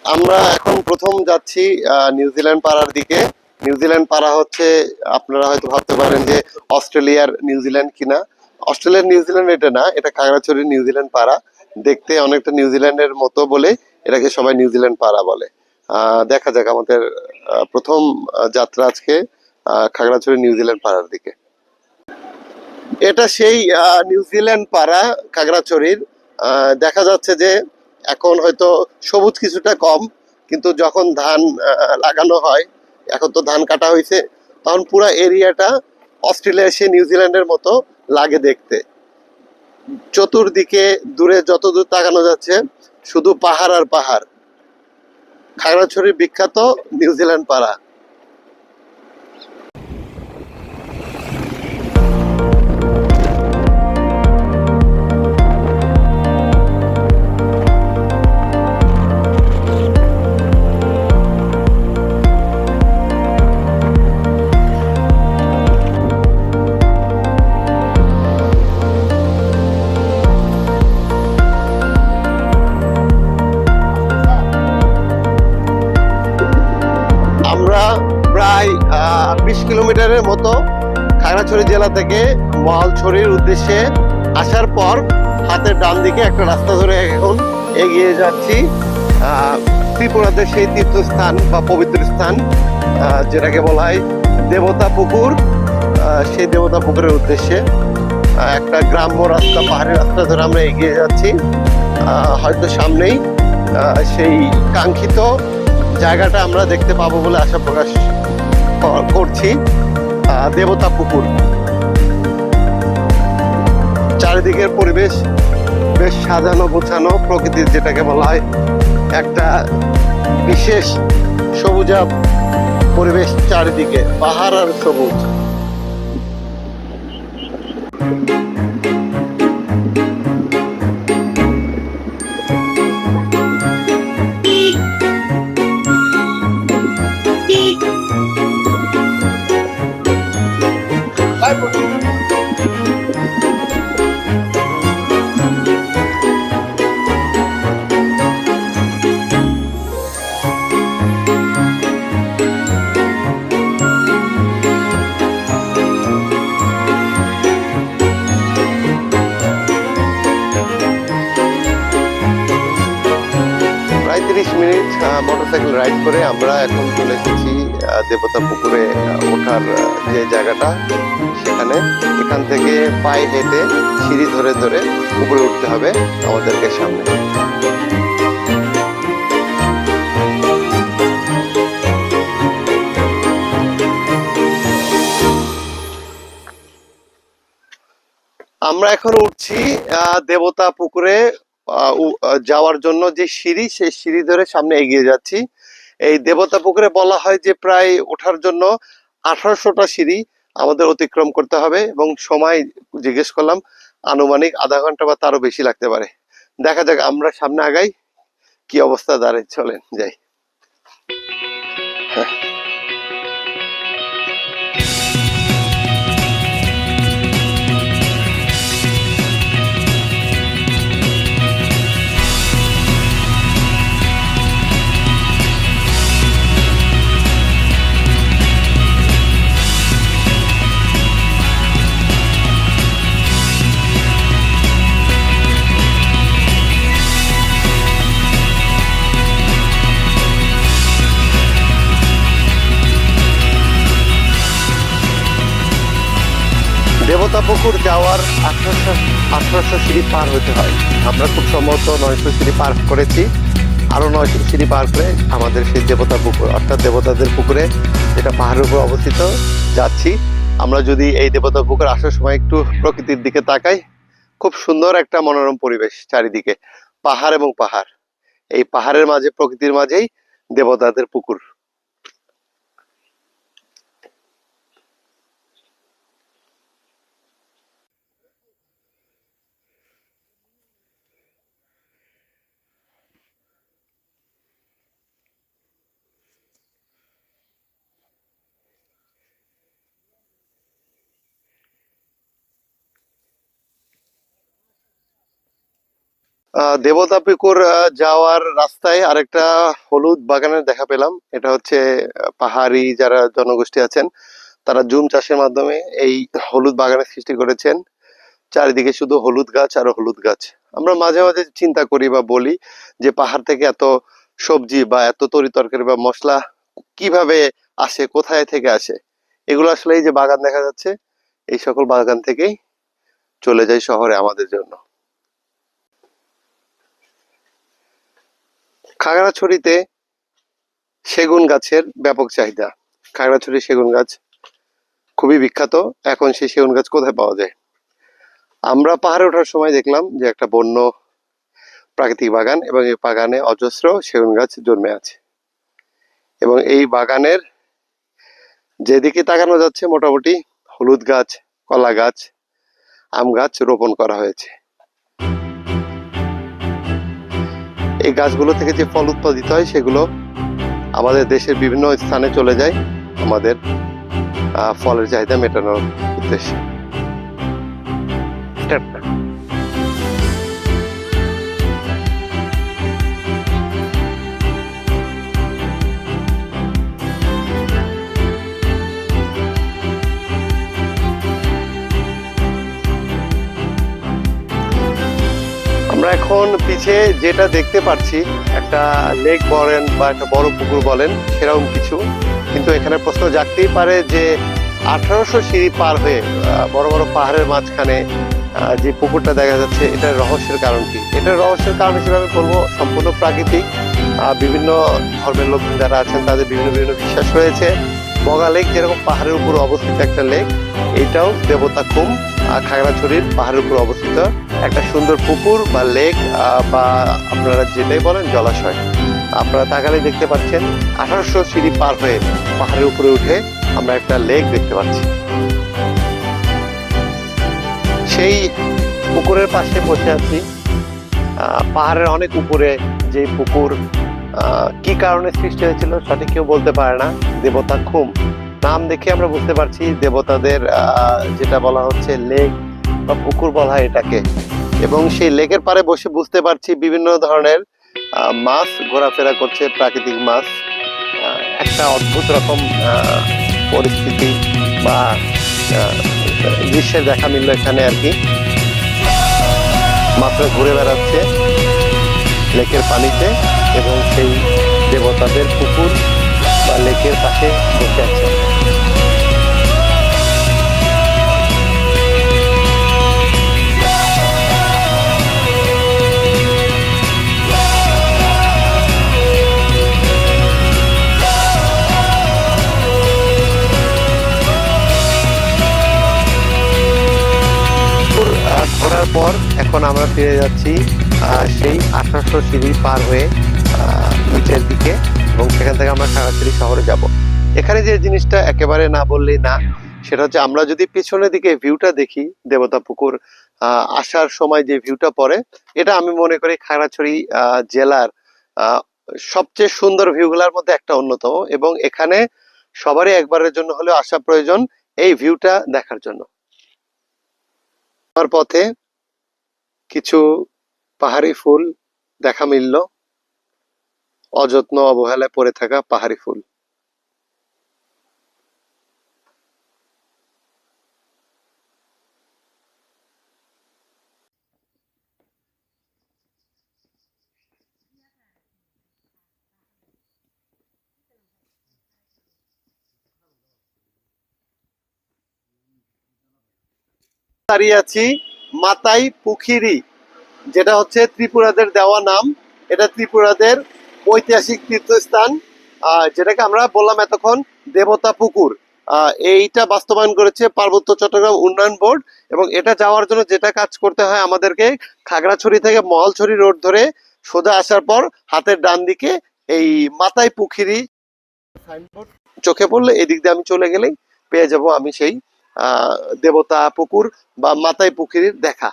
আমরা এখন প্রথম যাচ্ছি নিউজিল্যান্ড পাড়ার দিকে। নিউজিল্যান্ড পাড়া হচ্ছে, আপনারা হয়তো ভাবতে পারেন যে অস্ট্রেলিয়ার নিউজিল্যান্ড কিনা। অস্ট্রেলিয়ার নিউজিল্যান্ড এটা না, এটা খাগড়াছড়ির নিউজিল্যান্ড পাড়া। দেখতে অনেকটা নিউজিল্যান্ডের মতো বলে এটাকে সবাই নিউজিল্যান্ড পাড়া বলে। দেখা যাক আমাদের প্রথম যাত্রা আজকে খাগড়াছড়ি নিউজিল্যান্ড পাড়ার দিকে। এটা সেই নিউজিল্যান্ড পাড়া খাগড়াছড়ির। দেখা যাচ্ছে যে এখন হয়তো সবুজ কিছুটা কম, কিন্তু যখন ধান লাগানো হয়, এখন তো ধান কাটা হয়েছে, তখন পুরো এরিয়াটা অস্ট্রেলিয়া সে নিউজিল্যান্ডের মতো লাগে দেখতে। চতুর্দিকে দূরে যতদূর তাকানো যাচ্ছে শুধু পাহাড় আর পাহাড়। খাগড়াছড়ির বিখ্যাত নিউজিল্যান্ড পাড়া। আমরা প্রায় 20 কিলোমিটারের মতো খাগড়াছড়ি জেলা থেকে মহালছড়ির উদ্দেশ্যে আসার পর হাতের ডান দিকে একটা রাস্তা ধরে এখন এগিয়ে যাচ্ছি ত্রিপুরাতে সেই তীর্থস্থান বা পবিত্র স্থান যেটাকে বলা হয় দেবতা পুকুর। সেই দেবতা পুকুরের উদ্দেশ্যে একটা গ্রাম্য রাস্তা, পাহাড়ি রাস্তা ধরে আমরা এগিয়ে যাচ্ছি। হয়তো সামনেই সেই কাঙ্ক্ষিত জায়গাটা আমরা দেখতে পাবো বলে আশা প্রকাশ করছি। দেবতা পুকুর। চারিদিকের পরিবেশ বেশ সাজানো গোছানো, প্রকৃতির যেটাকে বলা হয় একটা বিশেষ সবুজা পরিবেশ, চারিদিকে পাহাড় আর সবুজ। প্রায় 30 মিনিট মোটরসাইকেল রাইড করে আমরা এখন চলে এসেছি দেবতা পুকুরে ওঠার যে জায়গাটা সেখানে। এখান থেকে পায়ে হেঁটে সিঁড়ি ধরে ধরে উপরে উঠতে হবে আমাদেরকে সামনে। আমরা এখন উঠছি দেবতা পুকুরে যাওয়ার জন্য যে সিঁড়ি, সেই সিঁড়ি ধরে সামনে এগিয়ে যাচ্ছি। এই দেবতা পুকুরে বলা হয় যে প্রায় ওঠার জন্য 1800টা সিঁড়ি আমাদের অতিক্রম করতে হবে, এবং সময় জিজ্ঞেস করলাম, আনুমানিক আধা ঘন্টা বা তারও বেশি লাগতে পারে। দেখা যাক আমরা সামনে আগাই কি অবস্থা দাঁড়ায়, চলেন যাই। দেবতা পুকুর যাওয়ার 1800 সিঁড়ি পার হতে হয়। আমরা খুব সম্ভবত 900 সিঁড়ি পার করেছি। আরো 900 সিঁড়ি পার করে আমাদের সেই দেবতা পুকুর, অর্থাৎ দেবতাদের পুকুরে, যেটা পাহাড়ের উপর অবস্থিত, যাচ্ছি। আমরা যদি এই দেবতা পুকুর আসার সময় একটু প্রকৃতির দিকে তাকাই, খুব সুন্দর একটা মনোরম পরিবেশ, চারিদিকে পাহাড় এবং পাহাড়। এই পাহাড়ের মাঝে, প্রকৃতির মাঝেই দেবতাদের পুকুর। দেবতা পুকুর যাওয়ার রাস্তায় আরেকটা হলুদ বাগানের দেখা পেলাম। এটা হচ্ছে পাহাড়ি যারা জনগোষ্ঠী আছেন তারা জুম চাষের মাধ্যমে এই হলুদ বাগানের সৃষ্টি করেছেন। চারিদিকে শুধু হলুদ গাছ আর হলুদ গাছ। আমরা মাঝে মাঝে চিন্তা করি বা বলি যে পাহাড় থেকে এত সবজি বা এত তরি তরকারি বা মশলা কিভাবে আসে, কোথায় থেকে আসে। এগুলো আসলে এই যে বাগান দেখা যাচ্ছে, এই সকল বাগান থেকেই চলে যায় শহরে আমাদের জন্য। খাগড়াছড়িতে সেগুন গাছের ব্যাপক চাহিদা। খাগড়াছড়ি সেগুন গাছ খুবই বিখ্যাত। এখন সেই সেগুন গাছ কোথায় পাওয়া যায়? আমরা পাহাড়ে ওঠার সময় দেখলাম যে একটা বন্য প্রাকৃতিক বাগান, এবং এই বাগানে অজস্র সেগুন গাছ জন্মে আছে, এবং এই বাগানের যেদিকে তাকানো যাচ্ছে মোটামুটি হলুদ গাছ, কলা গাছ, আম গাছ রোপণ করা হয়েছে। এই গাছগুলো থেকে যে ফল উৎপাদিত হয় সেগুলো আমাদের দেশের বিভিন্ন স্থানে চলে যায় আমাদের ফলের চাহিদা মেটানোর উদ্দেশ্যে। আমরা এখন পিছে যেটা দেখতে পাচ্ছি একটা লেক বলেন বা একটা বড় পুকুর বলেন সেরকম কিছু, কিন্তু এখানে প্রশ্ন জাগতেই পারে যে 1800 সিঁড়ি পার হয়ে বড় বড় পাহাড়ের মাঝখানে যে পুকুরটা দেখা যাচ্ছে, এটার রহস্যের কারণ কি? এটার রহস্যের কারণ হিসেবে আমি বলবো সম্পূর্ণ প্রাকৃতিক। বিভিন্ন ধর্মের লোকজন যারা আছেন তাদের বিভিন্ন বিভিন্ন বিশ্বাস রয়েছে। বগা লেক যেরকম পাহাড়ের উপর অবস্থিত একটা লেক, এটাও দেবতা খুম খাগড়াছড়ির পাহাড়ের উপর অবস্থিত একটা সুন্দর পুকুর বা লেক, বা আপনারা যেটাই বলেন জলাশয়। আপনারা তাকালে দেখতে পাচ্ছেন 1800 সিঁড়ি পার হয়ে পাহাড়ের উপরে উঠে আমরা একটা লেক দেখতে পাচ্ছি। সেই পুকুরের পাশে বসে আছি। পাহাড়ের অনেক উপরে যে পুকুর, কি কারণে সৃষ্টি হয়েছিল সঠিক কেউ বলতে পারে না। দেবতা খুম নাম দেখে আমরা বুঝতে পারছি দেবতাদের যেটা বলা হচ্ছে লেক বা পুকুর বলা হয় এটাকে। এবং সেই লেকের পাড়ে বসে বুঝতে পারছি বিভিন্ন ধরনের মাছ ঘোরাফেরা করছে, প্রাকৃতিক মাছ। একটা অদ্ভুত রকম পরিস্থিতি বা দৃশ্যের দেখা মিলল এখানে আর কি। মাত্র ঘুরে বেড়াচ্ছে লেকের পানিতে, এবং সেই দেবতাদের পুকুর বা লেকের পাশে বসে আছে। ঘোরার পর এখন আমরা ফিরে যাচ্ছি সেই 1800 সিঁড়ি পার হয়ে নিচের দিকে, এবং সেখান থেকে আমরা খাগড়াছড়ি শহরে যাব। এখানে যে জিনিসটা একেবারে না বললেই না, সেটা হচ্ছে আমরা যদি পিছনের দিকে ভিউটা দেখি, দেবতা পুকুর আসার সময় যে ভিউটা পড়ে, এটা আমি মনে করি খাগড়াছড়ি জেলার সবচেয়ে সুন্দর ভিউগুলোর মধ্যে একটা অন্যতম, এবং এখানে সবারই একবারের জন্য হলেও আসা প্রয়োজন এই ভিউটা দেখার জন্য। আমার পথে কিছু পাহাড়ি ফুল দেখা মিলল, অযত্ন অবহেলায় পড়ে থাকা পাহাড়ি ফুল। দাঁড়িয়ে আছি মাতাই পুখিরি, যেটা হচ্ছে ত্রিপুরাদের দেওয়া নাম। এটা ত্রিপুরাদের ঐতিহাসিক তীর্থস্থান, যেটাকে আমরা বললাম এতক্ষণ দেবতা পুকুর। এইটা বাস্তবায়ন করেছে পার্বত্য চট্টগ্রাম উন্নয়ন বোর্ড, এবং এটা যাওয়ার জন্য যেটা কাজ করতে হয় আমাদেরকে, খাগড়াছড়ি থেকে মহলছড়ি রোড ধরে সোজা আসার পর হাতের ডান দিকে এই মাতাই পুখিরি সাইনবোর্ড চোখে পড়লে এদিক দিয়ে আমি চলে গেলেই পেয়ে যাব আমি সেই দেবতা পুকুর বা মাতাই পুকুরির দেখা।